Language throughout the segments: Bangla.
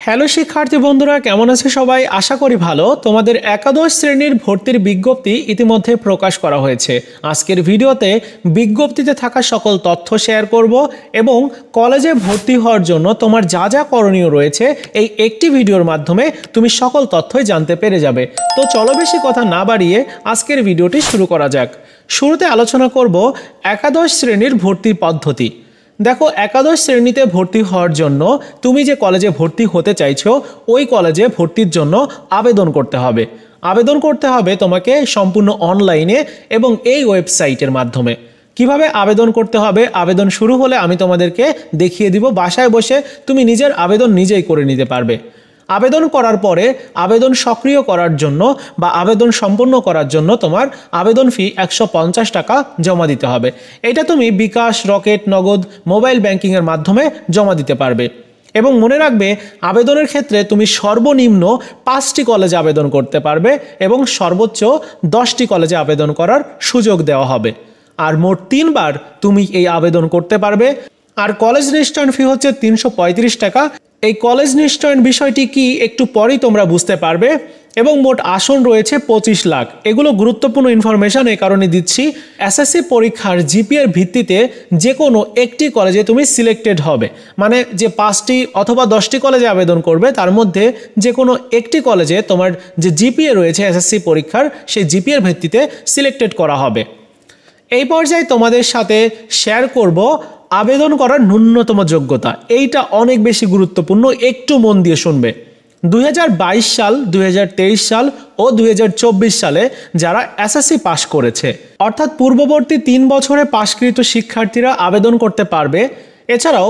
হ্যালো শিক্ষার্থী বন্ধুরা, কেমন আছে সবাই? আশা করি ভালো। তোমাদের একাদশ শ্রেণীর ভর্তির বিজ্ঞপ্তি ইতিমধ্যে প্রকাশ করা হয়েছে। আজকের ভিডিওতে বিজ্ঞপ্তিতে থাকা সকল তথ্য শেয়ার করব এবং কলেজে ভর্তি হওয়ার জন্য তোমার যা যা করণীয় রয়েছে এই একটি ভিডিওর মাধ্যমে তুমি সকল তথ্যই জানতে পেরে যাবে। তো চলো বেশি কথা না বাড়িয়ে আজকের ভিডিওটি শুরু করা যাক। শুরুতে আলোচনা করব একাদশ শ্রেণীর ভর্তির পদ্ধতি। দেখো, একাদশ শ্রেণীতে ভর্তি হওয়ার জন্য তুমি যে কলেজে ভর্তি হতে চাইছো ওই কলেজে ভর্তির জন্য আবেদন করতে হবে। আবেদন করতে হবে তোমাকে সম্পূর্ণ অনলাইনে এবং এই ওয়েবসাইটের মাধ্যমে। কিভাবে আবেদন করতে হবে, আবেদন শুরু হলে আমি তোমাদেরকে দেখিয়ে দিব। বাসায় বসে তুমি নিজের আবেদন নিজেই করে নিতে পারবে। আবেদন করার পরে আবেদন সক্রিয় করার জন্য বা আবেদন সম্পূর্ণ করার জন্য তোমার আবেদন ফি 150 টাকা জমা দিতে হবে। এটা তুমি বিকাশ, রকেট, নগদ, মোবাইল ব্যাংকিংয়ের মাধ্যমে জমা দিতে পারবে। এবং মনে রাখবে, আবেদনের ক্ষেত্রে তুমি সর্বনিম্ন 5টি কলেজে আবেদন করতে পারবে এবং সর্বোচ্চ 10টি কলেজে আবেদন করার সুযোগ দেওয়া হবে। আর মোট 3 বার তুমি এই আবেদন করতে পারবে। আর কলেজ নিশ্চয়ন ফি হচ্ছে 335 টাকা। এই কলেজ নিশ্চয়ন বিষয়টি কি একটু পরেই তোমরা বুঝতে পারবে। এবং মোট আসন রয়েছে 25 লাখ। এগুলো গুরুত্বপূর্ণ ইনফরমেশন এই কারণে দিচ্ছি, এসএসসি পরীক্ষার জিপিএর ভিত্তিতে যে কোনো একটি কলেজে তুমি সিলেক্টেড হবে। মানে যে 5টি অথবা 10টি কলেজে আবেদন করবে তার মধ্যে যে কোনো একটি কলেজে তোমার যে জিপিএ রয়েছে এসএসসি পরীক্ষার, সেই জিপিএর ভিত্তিতে সিলেক্টেড করা হবে। এই পর্যায়ে তোমাদের সাথে শেয়ার করব আবেদন করার ন্যূনতম যোগ্যতা। এইটা অনেক বেশি গুরুত্বপূর্ণ, একটু মন দিয়ে শুনবে। 2022 সাল, 2023 সাল ও 2024 সালে যারা এসএসসি পাশ করেছে, অর্থাৎ পূর্ববর্তী 3 বছরে পাশকৃত শিক্ষার্থীরা আবেদন করতে পারবে। এছাড়াও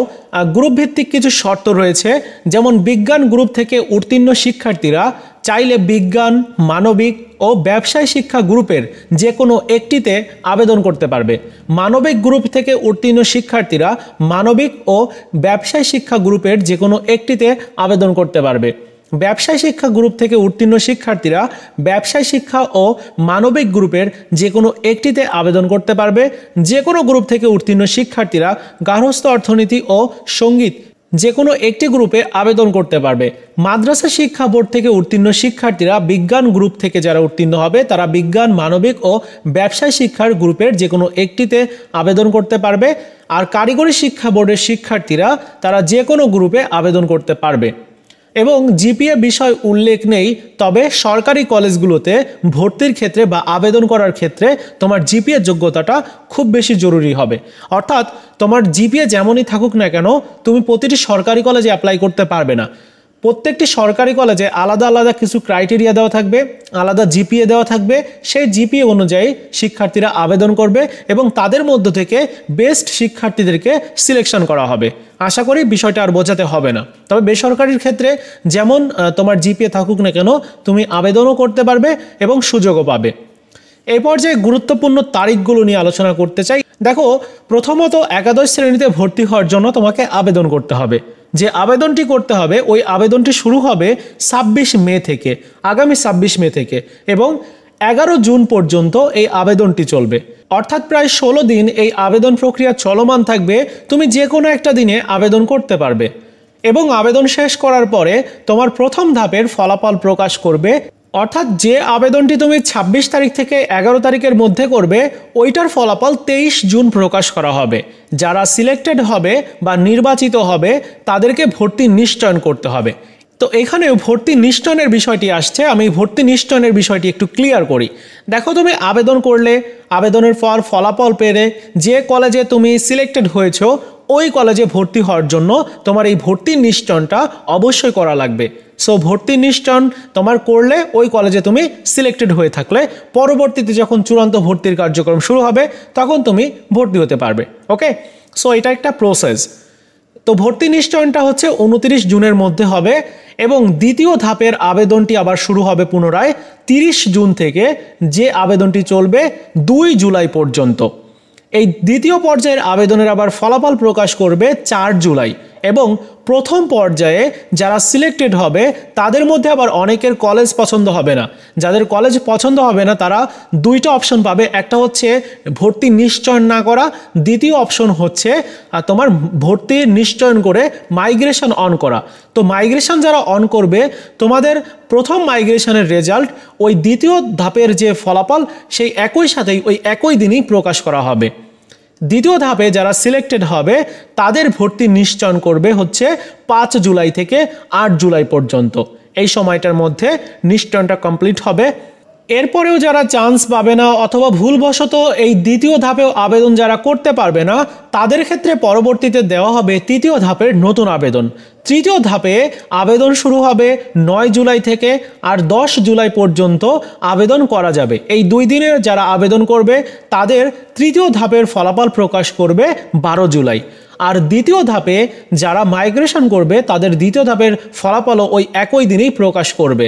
গ্রুপ ভিত্তিক কিছু শর্ত রয়েছে, যেমন বিজ্ঞান গ্রুপ থেকে উত্তীর্ণ শিক্ষার্থীরা চাইলে বিজ্ঞান, মানবিক ও ব্যবসায় শিক্ষা গ্রুপের যে কোনো একটিতে আবেদন করতে পারবে। মানবিক গ্রুপ থেকে উত্তীর্ণ শিক্ষার্থীরা মানবিক ও ব্যবসায় শিক্ষা গ্রুপের যে কোনো একটিতে আবেদন করতে পারবে। ব্যবসায় শিক্ষা গ্রুপ থেকে উত্তীর্ণ শিক্ষার্থীরা ব্যবসায় শিক্ষা ও মানবিক গ্রুপের যে কোনো একটিতে আবেদন করতে পারবে। যে কোনো গ্রুপ থেকে উত্তীর্ণ শিক্ষার্থীরা গার্হস্থ্য অর্থনীতি ও সঙ্গীত যে কোনো একটি গ্রুপে আবেদন করতে পারবে। মাদ্রাসা শিক্ষা বোর্ড থেকে উত্তীর্ণ শিক্ষার্থীরা বিজ্ঞান গ্রুপ থেকে যারা উত্তীর্ণ হবে তারা বিজ্ঞান, মানবিক ও ব্যবসায় শিক্ষার গ্রুপের যে কোনো একটিতে আবেদন করতে পারবে। আর কারিগরি শিক্ষা বোর্ডের শিক্ষার্থীরা তারা যে কোনো গ্রুপে আবেদন করতে পারবে। এবং জিপিএ বিষয় উল্লেখ নেই, তবে সরকারি কলেজগুলোতে ভর্তির ক্ষেত্রে বা আবেদন করার ক্ষেত্রে তোমার জিপিএ যোগ্যতাটা খুব বেশি জরুরি হবে। অর্থাৎ তোমার জিপিএ যেমনই থাকুক না কেন, তুমি প্রতিটি সরকারি কলেজে অ্যাপ্লাই করতে পারবে না। প্রত্যেকটি সরকারি কলেজে আলাদা আলাদা কিছু ক্রাইটেরিয়া দেওয়া থাকবে, আলাদা জিপিএ দেওয়া থাকবে। সেই জিপিএ অনুযায়ী শিক্ষার্থীরা আবেদন করবে এবং তাদের মধ্য থেকে বেস্ট শিক্ষার্থীদেরকে সিলেকশন করা হবে। আশা করি বিষয়টা আর বোঝাতে হবে না। তবে বেসরকারির ক্ষেত্রে যেমন তোমার জিপিএ থাকুক না কেন, তুমি আবেদনও করতে পারবে এবং সুযোগও পাবে। এই পর্যায়ে গুরুত্বপূর্ণ তারিখগুলো নিয়ে আলোচনা করতে চাই। দেখো, প্রথমত একাদশ শ্রেণীতে ভর্তি হওয়ার জন্য তোমাকে আবেদন করতে হবে। যে আবেদনটি করতে হবে ওই আবেদনটি শুরু হবে 26 মে থেকে, আগামী 26 মে থেকে, এবং 11 জুন পর্যন্ত এই আবেদনটি চলবে। অর্থাৎ প্রায় 16 দিন এই আবেদন প্রক্রিয়া চলমান থাকবে। তুমি যে কোনো একটা দিনে আবেদন করতে পারবে এবং আবেদন শেষ করার পরে তোমার প্রথম ধাপের ফলাফল প্রকাশ করবে। অর্থাৎ যে আবেদনটি তুমি 26 তারিখ থেকে 11 তারিখের মধ্যে করবে ওইটার ফলাফল 23 জুন প্রকাশ করা হবে। যারা সিলেক্টেড হবে বা নির্বাচিত হবে তাদেরকে ভর্তি নিশ্চয়ন করতে হবে। তো এখানে ভর্তি নিশ্চয়নের বিষয়টি আসছে, আমি ভর্তি নিশ্চয়নের বিষয়টি একটু ক্লিয়ার করি। দেখো, তুমি আবেদন করলে, আবেদনের পর ফলাফল পেলে যে কলেজে তুমি সিলেক্টেড হয়েছো ওই কলেজে ভর্তি হওয়ার জন্য তোমার এই ভর্তি নিশ্চয়নটা অবশ্যই করা লাগবে। সো ভর্তি নিশ্চয়ন তোমার করলে ওই কলেজে তুমি সিলেক্টেড হয়ে থাকলে পরবর্তীতে যখন চূড়ান্ত ভর্তির কার্যক্রম শুরু হবে তখন তুমি ভর্তি হতে পারবে। ওকে, সো এটা একটা প্রসেস। তো ভর্তি নিশ্চয়নটা হচ্ছে 29 জুনের মধ্যে হবে এবং দ্বিতীয় ধাপের আবেদনটি আবার শুরু হবে পুনরায় 30 জুন থেকে, যে আবেদনটি চলবে 2 জুলাই পর্যন্ত। এই দ্বিতীয় পর্যায়ের আবেদনের আবার ফলাফল প্রকাশ করবে 4 জুলাই এবং প্রথম পর্যায়ে যারা সিলেক্টেড হবে তাদের মধ্যে আবার অনেকের কলেজ পছন্দ হবে না। যাদের কলেজ পছন্দ হবে না তারা দুইটা অপশন পাবে, একটা হচ্ছে ভর্তি নিশ্চয়ন না করা, দ্বিতীয় অপশন হচ্ছে তোমার ভর্তি নিশ্চয়ন করে মাইগ্রেশন অন করা। তো মাইগ্রেশন যারা অন করবে তোমাদের প্রথম মাইগ্রেশনের রেজাল্ট ওই দ্বিতীয় ধাপের যে ফলাফল সেই একই সাথেই ওই একই দিনই প্রকাশ করা হবে। দ্বিতীয় ধাপে যারা সিলেক্টেড হবে তাদের ভর্তি নিশ্চয়ন করবে হচ্ছে 5 জুলাই থেকে 8 জুলাই পর্যন্ত। এই সময়টার মধ্যে নিশ্চয়নটা কমপ্লিট হবে। এরপরেও যারা চান্স পাবে না অথবা ভুলবশত এই দ্বিতীয় ধাপেও আবেদন যারা করতে পারবে না তাদের ক্ষেত্রে পরবর্তীতে দেওয়া হবে তৃতীয় ধাপের নতুন আবেদন। তৃতীয় ধাপে আবেদন শুরু হবে 9 জুলাই থেকে আর 10 জুলাই পর্যন্ত আবেদন করা যাবে। এই 2 দিনের যারা আবেদন করবে তাদের তৃতীয় ধাপের ফলাফল প্রকাশ করবে 12 জুলাই। আর দ্বিতীয় ধাপে যারা মাইগ্রেশন করবে তাদের দ্বিতীয় ধাপের ফলাফলও ওই একই দিনেই প্রকাশ করবে।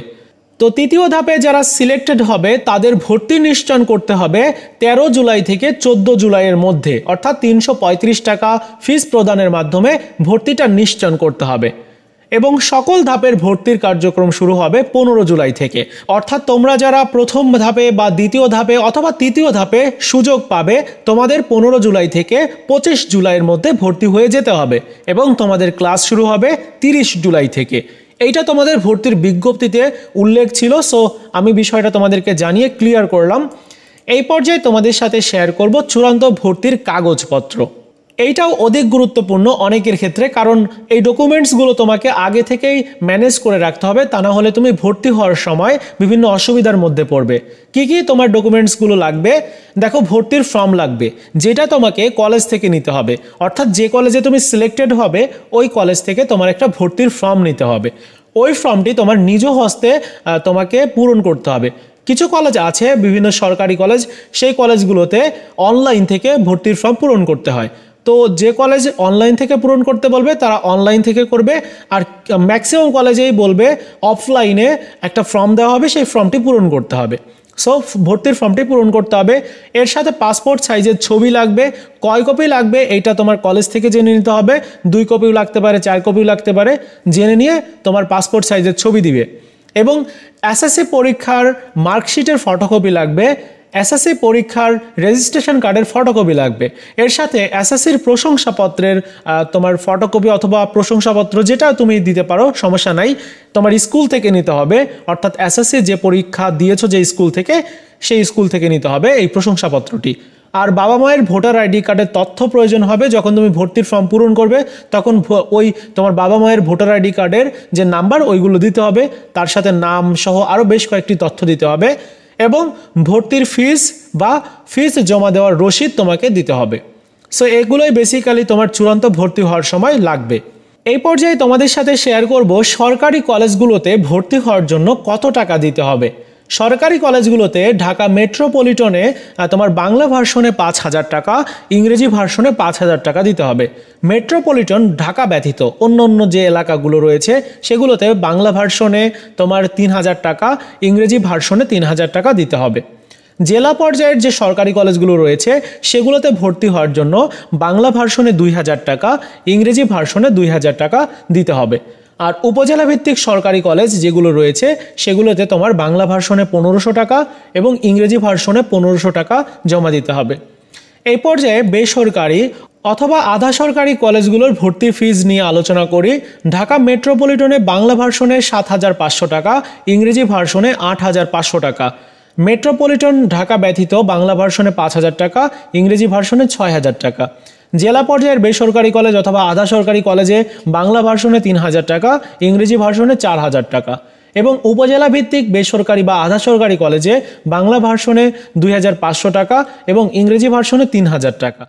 তো তৃতীয় ধাপে যারা সিলেক্টেড হবে তাদের ভর্তি নিশ্চয়ন করতে হবে 13 জুলাই থেকে 14 জুলাইয়ের মধ্যে, অর্থাৎ 335 টাকা ফিস প্রদানের মাধ্যমে ভর্তিটা নিশ্চয়ন করতে হবে। এবং সকল ধাপের ভর্তির কার্যক্রম শুরু হবে 15 জুলাই থেকে। অর্থাৎ তোমরা যারা প্রথম ধাপে বা দ্বিতীয় ধাপে অথবা তৃতীয় ধাপে সুযোগ পাবে তোমাদের 15 জুলাই থেকে 25 জুলাইয়ের মধ্যে ভর্তি হয়ে যেতে হবে এবং তোমাদের ক্লাস শুরু হবে 30 জুলাই থেকে। এইটা তোমাদের ভর্তির বিজ্ঞপ্তিতে উল্লেখ ছিল, সো আমি বিষয়টা তোমাদেরকে জানিয়ে ক্লিয়ার করলাম। এই পর্যায়ে তোমাদের সাথে শেয়ার করব চূড়ান্ত ভর্তির কাগজপত্র। এইটাও অধিক গুরুত্বপূর্ণ অনেকের ক্ষেত্রে, কারণ এই ডকুমেন্টসগুলো তোমাকে আগে থেকেই ম্যানেজ করে রাখতে হবে, তা না হলে তুমি ভর্তি হওয়ার সময় বিভিন্ন অসুবিধার মধ্যে পড়বে। কি কি তোমার ডকুমেন্টসগুলো লাগবে? দেখো, ভর্তির ফর্ম লাগবে, যেটা তোমাকে কলেজ থেকে নিতে হবে। অর্থাৎ যে কলেজে তুমি সিলেক্টেড হবে ওই কলেজ থেকে তোমার একটা ভর্তির ফর্ম নিতে হবে। ওই ফর্মটি তোমার নিজ হস্তে তোমাকে পূরণ করতে হবে। কিছু কলেজ আছে, বিভিন্ন সরকারি কলেজ, সেই কলেজগুলোতে অনলাইন থেকে ভর্তির ফর্ম পূরণ করতে হয়। তো যে কলেজ অনলাইন থেকে পূরণ করতে বলবে তারা অনলাইন থেকে করবে, আর ম্যাক্সিমাম কলেজেই বলবে অফলাইনে একটা ফর্ম দেওয়া হবে, সেই ফর্মটি পূরণ করতে হবে। সো ভর্তির ফর্মটি পূরণ করতে হবে। এর সাথে পাসপোর্ট সাইজের ছবি লাগবে। কয় কপি লাগবে এইটা তোমার কলেজ থেকে জেনে নিতে হবে। 2 কপিও লাগতে পারে, 4 কপিও লাগতে পারে। জেনে নিয়ে তোমার পাসপোর্ট সাইজের ছবি দিবে। এবং এসএসসি পরীক্ষার মার্কশিটের ফটোকপি লাগবে। এসএসসি পরীক্ষার রেজিস্ট্রেশন কার্ডের ফটোকপি লাগবে। এর সাথে এসএসসির প্রশংসাপত্রের তোমার ফটোকপি অথবা প্রশংসাপত্র যেটা তুমি দিতে পারো, সমস্যা নাই, তোমার স্কুল থেকে নিতে হবে। অর্থাৎ এসএসসি যে পরীক্ষা দিয়েছো যে স্কুল থেকে, সেই স্কুল থেকে নিতে হবে এই প্রশংসাপত্রটি। আর বাবা মায়ের ভোটার আইডি কার্ডের তথ্য প্রয়োজন হবে। যখন তুমি ভর্তির ফর্ম পূরণ করবে তখন ওই তোমার বাবা মায়ের ভোটার আইডি কার্ডের যে নাম্বার ওইগুলো দিতে হবে, তার সাথে নাম সহ আরও বেশ কয়েকটি তথ্য দিতে হবে। এবং ভর্তির ফিস বা ফিস জমা দেওয়ার রসিদ তোমাকে দিতে হবে। সো এগুলোই বেসিক্যালি তোমার চূড়ান্ত ভর্তি হওয়ার সময় লাগবে। এই পর্যায়ে তোমাদের সাথে শেয়ার করব সরকারি কলেজগুলোতে ভর্তি হওয়ার জন্য কত টাকা দিতে হবে। সরকারি কলেজগুলোতে ঢাকা মেট্রোপলিটনে তোমার বাংলা ভার্সনে 5,000 টাকা, ইংরেজি ভার্সনে 5,000 টাকা দিতে হবে। মেট্রোপলিটন ঢাকা ব্যতীত অন্য যে এলাকাগুলো রয়েছে সেগুলোতে বাংলা ভার্সনে তোমার 3,000 টাকা, ইংরেজি ভার্সনে 3,000 টাকা দিতে হবে। জেলা পর্যায়ের যে সরকারি কলেজগুলো রয়েছে সেগুলোতে ভর্তি হওয়ার জন্য বাংলা ভার্সনে 2,000 টাকা, ইংরেজি ভার্সনে 2,000 টাকা দিতে হবে। আর উপজেলা ভিত্তিক সরকারি কলেজ যেগুলো রয়েছে সেগুলোতে তোমার বাংলা ভার্সনে 1500 টাকা এবং ইংরেজি ভার্সনে 1500 টাকা জমা দিতে হবে। এই পর্যায়ে বেসরকারি অথবা আধা সরকারি কলেজগুলোর ভর্তি ফিজ নিয়ে আলোচনা করি। ঢাকা মেট্রোপলিটনে বাংলা ভার্সনে 7,500 টাকা, ইংরেজি ভার্সনে 8,500 টাকা। মেট্রোপলিটন ঢাকা ব্যতীত বাংলা ভার্সনে 5,000 টাকা, ইংরেজি ভার্সনে 6,000 টাকা। জেলা পর্যায়ের বেসরকারি কলেজ অথবা আধা সরকারি কলেজে বাংলা ভার্সনে 3,000 টাকা, ইংরেজি ভার্সনে 4,000 টাকা। এবং উপজেলা ভিত্তিক বেসরকারি বা আধা সরকারি কলেজে বাংলা ভার্সনে 2,500 টাকা এবং ইংরেজি ভার্সনে 3,000 টাকা।